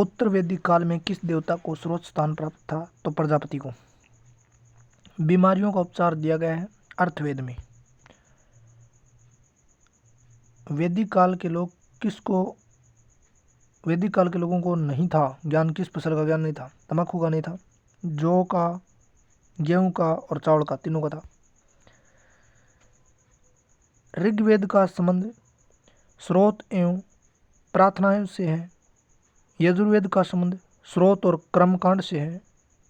उत्तर वैदिक काल में किस देवता को सर्वोच्च स्थान प्राप्त था? तो प्रजापति को। बीमारियों का उपचार दिया गया है अर्थवेद में। वैदिक काल के लोगों को नहीं था ज्ञान, किस फसल का ज्ञान नहीं था? तंबाकू का नहीं था, जौ का, गेहूं का और चावल का, तीनों का था। ऋग्वेद का संबंध स्रोत एवं प्रार्थनाएं से है। यजुर्वेद का संबंध स्रोत और कर्मकांड से है।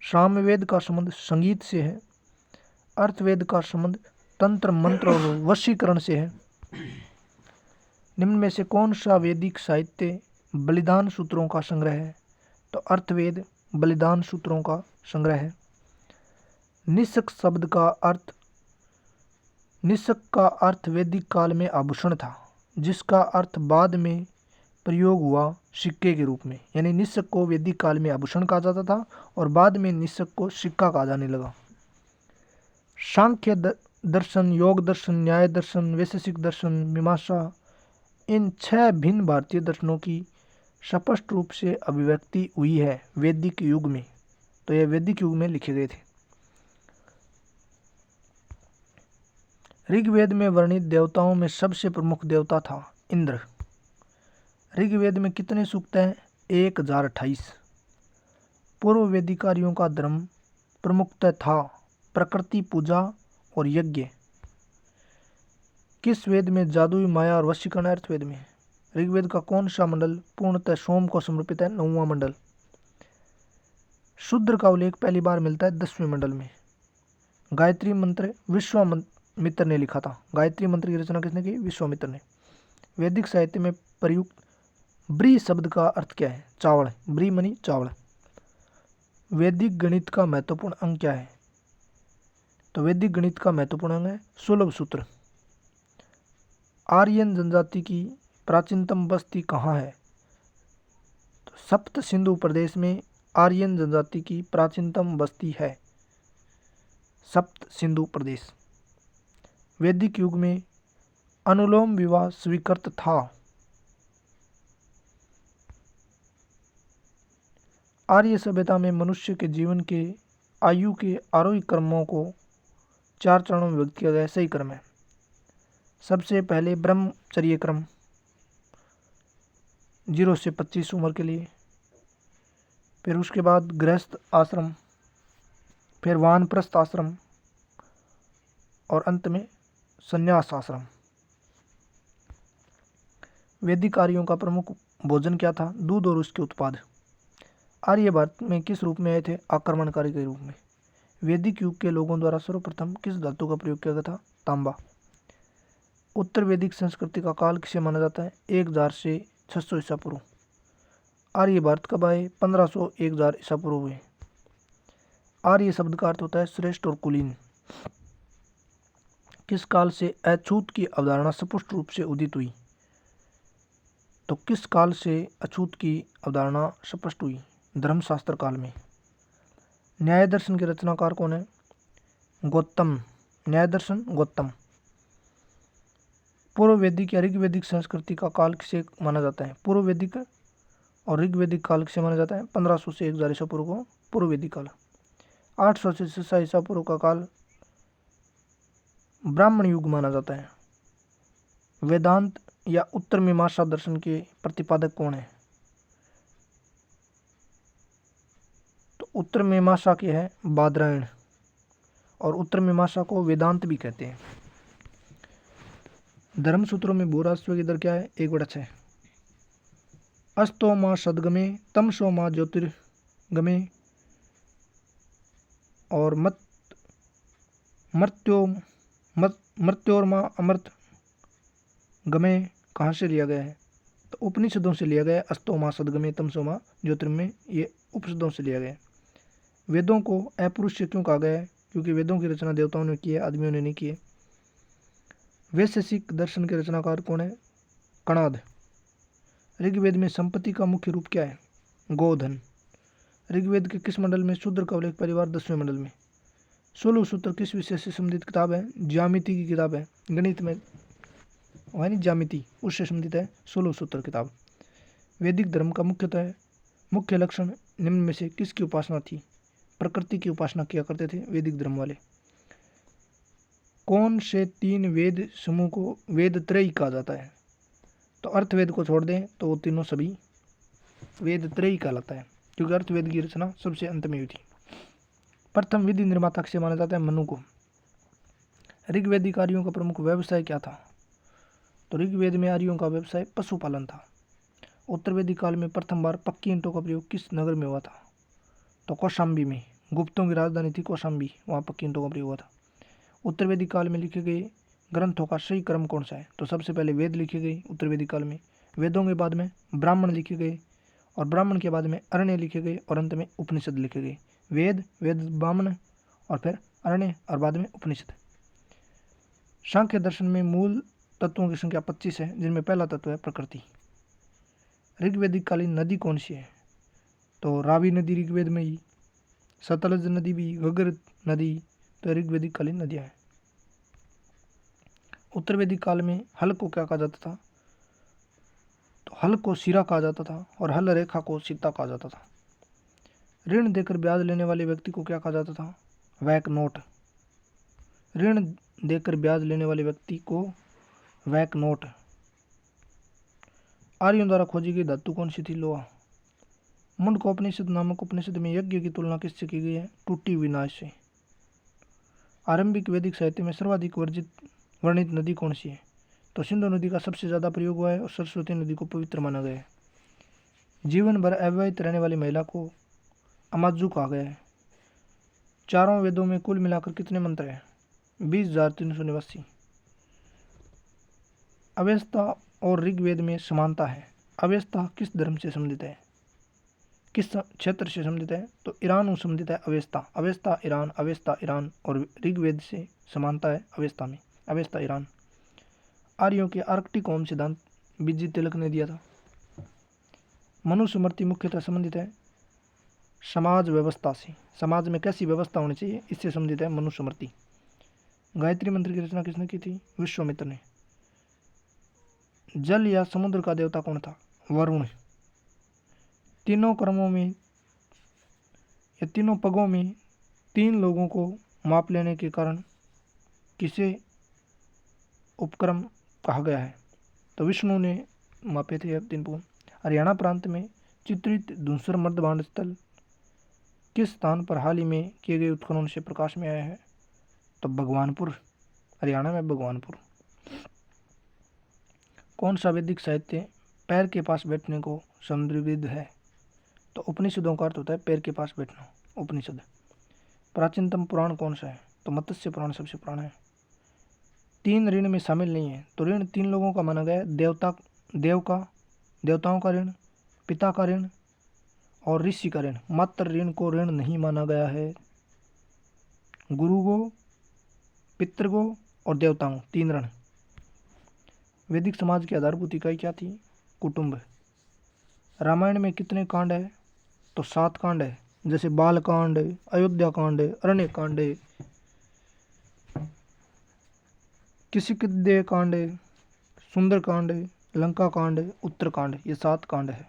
सामवेद का संबंध संगीत से है। अर्थवेद का संबंध तंत्र मंत्र और वशीकरण से है। निम्न में से कौन सा वैदिक साहित्य बलिदान सूत्रों का संग्रह है? तो अर्थवेद बलिदान सूत्रों का संग्रह है। निषक शब्द का अर्थ, निषक का अर्थ वैदिक काल में आभूषण था, जिसका अर्थ बाद में प्रयोग हुआ सिक्के के रूप में। यानी निषक को वैदिक काल में आभूषण कहा जाता था और बाद में निषक को सिक्का कहा जाने लगा। सांख्य दर्शन, योग दर्शन, न्याय दर्शन, वैशेषिक दर्शन, मीमांसा, इन 6 भिन्न भारतीय दर्शनों की स्पष्ट रूप से अभिव्यक्ति हुई है वैदिक युग में। तो यह वैदिक युग में लिखे गए थे। ऋग्वेद में वर्णित देवताओं में सबसे प्रमुख देवता था इंद्र। ऋग्वेद में कितने सूक्त हैं? 1028। पूर्व वैदिक कार्यों का धर्म प्रमुखतः था प्रकृति पूजा और यज्ञ। किस वेद में जादुई माया और वशीकरण? अर्थवेद में। ऋग्वेद का कौन सा मंडल पूर्णतः सोम को समर्पित है? 9वां मंडल। शूद्र का उल्लेख पहली बार मिलता है 10वें मंडल में। गायत्री मंत्र विश्वामित्र ने लिखा था। गायत्री मंत्र की रचना किसने की? विश्वामित्र ने। वैदिक साहित्य में प्रयुक्त ब्री शब्द का अर्थ क्या है? चावल। ब्री मनी चावल। वैदिक गणित का महत्वपूर्ण अंग क्या है? तो वैदिक गणित का महत्वपूर्ण अंग है सुलभ सूत्र। आर्यन जनजाति की प्राचीनतम बस्ती कहाँ है? तो सप्त सिंधु प्रदेश में आर्यन जनजाति की प्राचीनतम बस्ती है, सप्त सिंधु प्रदेश। वैदिक युग में अनुलोम विवाह स्वीकृत था। आर्य सभ्यता में मनुष्य के जीवन के आयु के आरोही क्रमों को 4 चरणों में विभक्त किया गया है। सही क्रम है। सबसे पहले ब्रह्मचर्य क्रम 0 से 25 उम्र के लिए, फिर उसके बाद गृहस्थ आश्रम, फिर वानप्रस्थ आश्रम और अंत में संन्यास आश्रम। वैदिक आर्यों का प्रमुख भोजन क्या था? दूध और उसके उत्पाद। आर्य भारत में किस रूप में आए थे? आक्रमणकारी के रूप में। वैदिक युग के लोगों द्वारा सर्वप्रथम किस धातु का प्रयोग किया गया था? तांबा। उत्तर वैदिक संस्कृति का काल किसे माना जाता है? 1000 से 600 ईसा पूर्व। आर्य भारत कब आए? 1500 1000 ईसा पूर्व हुए। आर्य शब्द का अर्थ होता है श्रेष्ठ और कुलीन। किस काल से अछूत की अवधारणा स्पष्ट रूप से उदित हुई? तो किस काल से अछूत की अवधारणा स्पष्ट हुई? धर्मशास्त्र काल में। न्याय दर्शन के रचनाकार कौन है? गौतम। न्याय दर्शन गौतम। पूर्व वैदिक या ऋग्वैदिक संस्कृति का काल किसे माना जाता है? पूर्व वैदिक और ऋग्वैदिक काल किसे माना जाता है? 1500 से 1000 ईसा पूर्व को पूर्व वैदिक काल। 800 से 600 ईसा पूर्व का काल ब्राह्मण युग माना जाता है। वेदांत या उत्तर मीमांसा दर्शन के प्रतिपादक कौन है? तो उत्तर मीमांसा के है बादरायण, और उत्तर मीमांसा को वेदांत भी कहते हैं। धर्म सूत्रों में भूराष्ट्र की दर क्या है? 1/6। अस्तो माँ सदगमे, तमसो माँ ज्योतिर्गमे और मृत्योर्मा अमृत गमे कहाँ से लिया गया है? तो उपनिषदों से लिया गया है। अस्तो माँ सदगमे, तमसो माँ ज्योतिर्गमे, ये उपनिषदों से लिया गया है। वेदों को अपुरुष क्यों कहा गया है? क्योंकि वेदों की रचना देवताओं ने की है, आदमियों ने नहीं की है। वैशेषिक दर्शन के रचनाकार कौन है? कणाद। ऋग्वेद में संपत्ति का मुख्य रूप क्या है? गोधन। ऋग्वेद के किस मंडल में शूद्र का उल्लेख परिवार? 10वें मंडल में। 16 सूत्र किस विषय से संबंधित किताब है? ज्यामिति की किताब है। गणित में नहीं, ज्यामिति उससे संबंधित है 16 सूत्र किताब। वैदिक धर्म का मुख्यतः मुख्य लक्षण निम्न में से किसकी उपासना थी? प्रकृति की उपासना किया करते थे वैदिक धर्म वाले। कौन से 3 वेद समूह को वेद त्रयी कहा जाता है? तो अर्थवेद को छोड़ दें तो वो तीनों सभी वेद त्रयी कहलाता है, क्योंकि अर्थवेद की रचना सबसे अंत में हुई थी। प्रथम विधि निर्माता से माना जाता है मनु को। ऋग्वेदिक आर्यों का प्रमुख व्यवसाय क्या था? तो ऋग्वेद में आर्यों का व्यवसाय पशुपालन था। उत्तर वैदिक काल में प्रथम बार पक्की ईंटों का प्रयोग किस नगर में हुआ था? तो कौशाम्बी में। गुप्तों की राजधानी थी कौशाम्बी, वहाँ पक्की ईंटों का प्रयोग हुआ था। उत्तर वैदिक काल में लिखे गए ग्रंथों का सही क्रम कौन सा है? तो सबसे पहले वेद लिखे गए उत्तर वैदिक काल में, वेदों के बाद में ब्राह्मण लिखे गए, और ब्राह्मण के बाद में अरण्य लिखे गए, और अंत में उपनिषद लिखे गए। वेद, वेद ब्राह्मण, और फिर अरण्य, और बाद में उपनिषद। सांख्य दर्शन में मूल तत्वों की संख्या 25 है, जिनमें पहला तत्व है प्रकृति। ऋग्वेदिक कालीन नदी कौन सी है? तो रावी नदी ऋग्वेद में ही, सतलज नदी भी, घग्गर नदी, तो ऋग्वेदिक कालीन नदियाँ हैं। उत्तर वैदिक काल में हल को क्या कहा जाता था? तो हल को सिरा कहा जाता था, और हल रेखा को सीता कहा जाता था। ऋण देकर ब्याज लेने वाले व्यक्ति को क्या कहा जाता था? वैक नोट। ऋण देकर ब्याज लेने वाले व्यक्ति को वैक नोट। आर्यों द्वारा खोजी गई धातु कौन सी थी? लोहा। मुंडकोपनिषद नामक उपनिषद में यज्ञ की तुलना किससे की गई है? टूटी हुई नाव से। आरंभिक वैदिक साहित्य में सर्वाधिक वर्णित नदी कौन सी है? तो सिंधु नदी का सबसे ज़्यादा प्रयोग हुआ है, और सरस्वती नदी को पवित्र माना गया है। जीवन भर अविवाहित रहने वाली महिला को अमाजू कहा गया है। चारों वेदों में कुल मिलाकर कितने मंत्र हैं? 20,389। अवेस्ता और ऋग्वेद में समानता है। अवेस्ता किस धर्म से संबंधित है? किस क्षेत्र से संबंधित है? तो ईरान से संबंधित है अवेस्ता। अवेस्ता ईरान, और ऋग्वेद से समानता है अवेस्ता में, अवेस्ता ईरान। आर्यों के आर्कटिक होम सिद्धांत बीजी तिलक ने दिया था। मनुस्मृति मुख्यतः संबंधित है समाज व्यवस्था से। समाज में कैसी व्यवस्था होनी चाहिए, इससे संबंधित है मनुस्मृति। गायत्री मंत्र की रचना किसने की थी? विश्वामित्र ने। जल या समुद्र का देवता कौन था? वरुण। तीनों क्रमों में या तीनों पगों में 3 लोगों को माप लेने के कारण किसे उपक्रम कहा गया है? तो विष्णु ने मापे थे 3 पग। हरियाणा प्रांत में चित्रित धूसर मर्दभांड स्थल किस स्थान पर हाल ही में किए गए उत्खनन से प्रकाश में आया है? तो भगवानपुर, हरियाणा में भगवानपुर। कौन सा वैदिक साहित्य पैर के पास बैठने को संदर्भित है? तो उपनिषदों का अर्थ होता है पैर के पास बैठना, उपनिषद। प्राचीनतम पुराण कौन सा है? तो मत्स्य पुराण सबसे पुराना है। 3 ऋण में शामिल नहीं है। तो ऋण 3 लोगों का माना गया है, देवताओं का ऋण, पिता का ऋण, और ऋषि का ऋण। मात्र ऋण को ऋण नहीं माना गया है। गुरु को, पितृ को, और देवताओं, 3 ऋण। वैदिक समाज की आधारभूत इकाई क्या थी? कुटुंब। रामायण में कितने कांड है? तो 7 कांड है, जैसे बाल कांड, अयोध्या कांड, अरण्य कांड, किष्किंधा कांड, सुंदर कांड, लंका कांड, उत्तरकांड, ये 7 कांड है।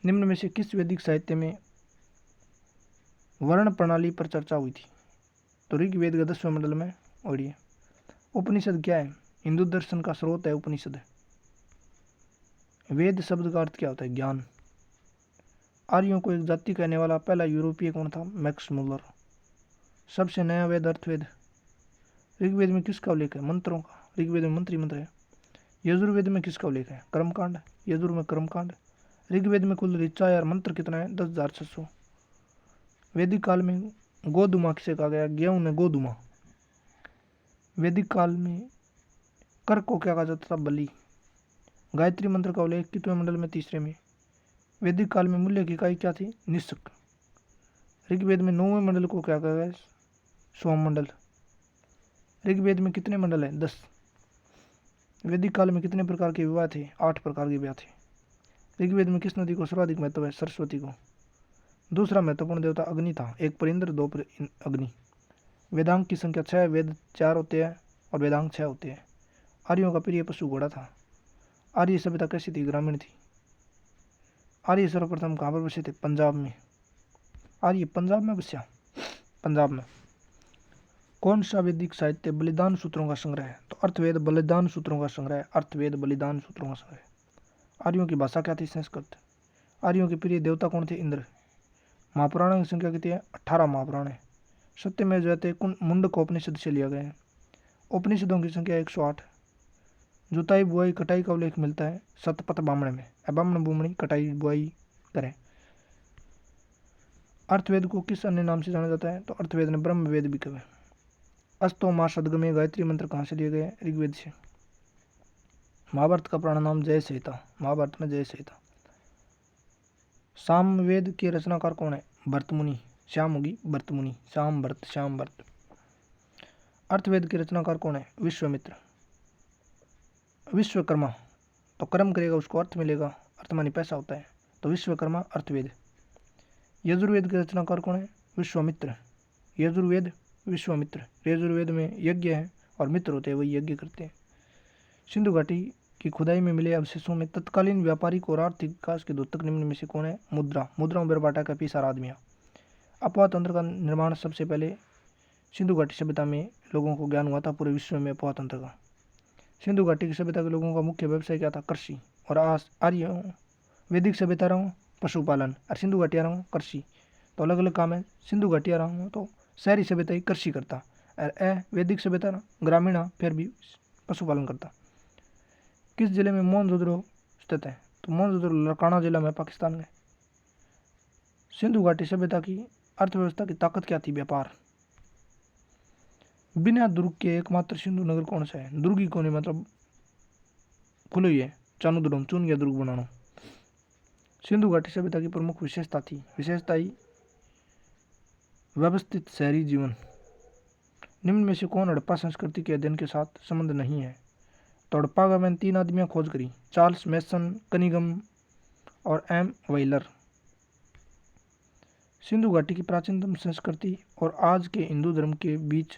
निम्न में से किस वैदिक साहित्य में वर्ण प्रणाली पर चर्चा हुई थी? तो ऋग्वेद के 10वें मंडल में। और ये उपनिषद क्या है? हिंदू दर्शन का स्रोत है उपनिषद। वेद शब्द का अर्थ क्या होता है? ज्ञान। आर्यों को एक जाति कहने वाला पहला यूरोपीय कौन था? Max Muller. सबसे नया वेद अर्थवेद। ऋग्वेद में किसका उल्लेख है? मंत्रों का। ऋग्वेद में मंत्री मंत्र है। यजुर्वेद में किसका उल्लेख है? कर्मकांड। यजुर में कर्मकांड। ऋग्वेद में कुल ऋचा या मंत्र कितना है? 10,600। वैदिक काल में गोधुमा किसे कहा गया? गेहूं ने गोधुमा। वैदिक काल में कर को क्या कहा जाता था? बलि। गायत्री मंत्र का उल्लेख कितवें मंडल में? 3रे में। वैदिक काल में मूल्य की इकाई क्या थी? निष्क। ऋग्वेद में 9वें मंडल को क्या कहा गया? सोम मंडल। ऋग्वेद में कितने मंडल हैं? 10। वैदिक काल में कितने प्रकार के विवाह थे? 8 प्रकार के विवाह थे। ऋग्वेद में किस नदी को सर्वाधिक महत्व है? सरस्वती को। दूसरा महत्वपूर्ण देवता अग्नि था। 1 पर इंद्र, 2 पर अग्नि। वेदांग की संख्या 6, वेद 4 होते हैं और वेदांग 6 होते हैं। आर्यों का प्रिय पशु घोड़ा था। आर्य सभ्यता कैसी थी? ग्रामीण थी। आर्य सर्वप्रथम कहाँ पर बसे थे? पंजाब में। आर्य पंजाब में बसा, पंजाब में। कौन सा वैदिक साहित्य बलिदान सूत्रों का संग्रह है? तो अर्थवेद बलिदान सूत्रों का संग्रह है, अर्थवेद बलिदान सूत्रों का संग्रह। आर्यों की भाषा क्या थी? संस्कृत। आर्यों के प्रिय देवता कौन थे? इंद्र। महापुराणों की संख्या कितनी है? 18 महापुराण है। सत्यमेव जयते मुंडक उपनिषद से लिया गया है। उपनिषदों की संख्या 108। जुताई बुआई कटाई का उल्लेख मिलता है सतपथ ब्राह्मण में। ब्राह्मण बुमणी कटाई बुआई करें। अर्थवेद को किस अन्य नाम से जाना जाता है? तो अर्थवेद ने ब्रह्म वेद भी कहे। अस्तो मां सदगमे गायत्री मंत्र कहाँ से लिए गए? ऋग्वेद से। महाभारत का पुराना नाम जय संहिता, महाभारत में जय संहिता। सामवेद के रचनाकार कौन है? भरतमुनि। श्याम होगी भरतमुनि, श्याम भरत, श्याम भरत। अर्थवेद के रचनाकार कौन है? विश्वामित्र। विश्वकर्मा, तो कर्म करेगा उसको अर्थ मिलेगा, अर्थ मानी पैसा होता है, तो विश्वकर्मा अर्थवेद। यजुर्वेद के रचनाकार कौन है? विश्वामित्र। यजुर्वेद विश्वामित्र। यजुर्वेद में यज्ञ है और मित्र होते हैं, वही यज्ञ करते हैं। सिंधु घाटी की खुदाई में मिले अवशेषों में तत्कालीन व्यापारिक और आर्थिक विकास के द्योतक निम्न में से कौन है? मुद्रा। मुद्राओं बेरबाटा का पीसार आदमिया। अपवाह तंत्र का निर्माण सबसे पहले सिंधु घाटी सभ्यता में लोगों को ज्ञान हुआ था पूरे विश्व में अपवाह तंत्र का। सिंधु घाटी की सभ्यता के लोगों का मुख्य व्यवसाय क्या था? कृषि। और आर्य वैदिक सभ्यता रहा पशुपालन, और सिंधु घाटिया रहा कृषि। तो अलग अलग काम है। सिंधु घाटिया रहा तो शहरी सभ्यता ही कृषि करता, और वैदिक सभ्यता ग्रामीण फिर भी पशुपालन करता। किस जिले में मोहनजोदड़ो स्थित है? तो मोहनजोदड़ो लड़काना जिला में, पाकिस्तान में। सिंधु घाटी सभ्यता की अर्थव्यवस्था की ताकत क्या थी? व्यापार। बिना दुर्ग के एकमात्र सिंधु नगर कौन सा है? दुर्गी कौन है, मतलब खुले ही है, चानू दुर्ग चुन गया दुर्ग बनाना। सिंधु घाटी सभ्यता की प्रमुख विशेषता थी, विशेषता ही व्यवस्थित शहरी जीवन। निम्न में से कौन हड़प्पा संस्कृति के अध्ययन के साथ संबंध नहीं है? तो हड़प्पा का मैंने 3 आदमियां खोज करी, चार्ल्स मेसन, कनिगम और एम वाइलर। सिंधु घाटी की प्राचीनतम संस्कृति और आज के हिंदू धर्म के बीच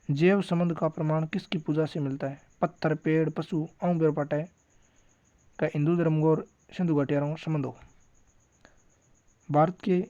जैव संबंध का प्रमाण किसकी पूजा से मिलता है? पत्थर, पेड़, पशु, आऊं बेरपाटा का हिंदू धर्म और सिंधु घाटियारों संबंध हो। भारत के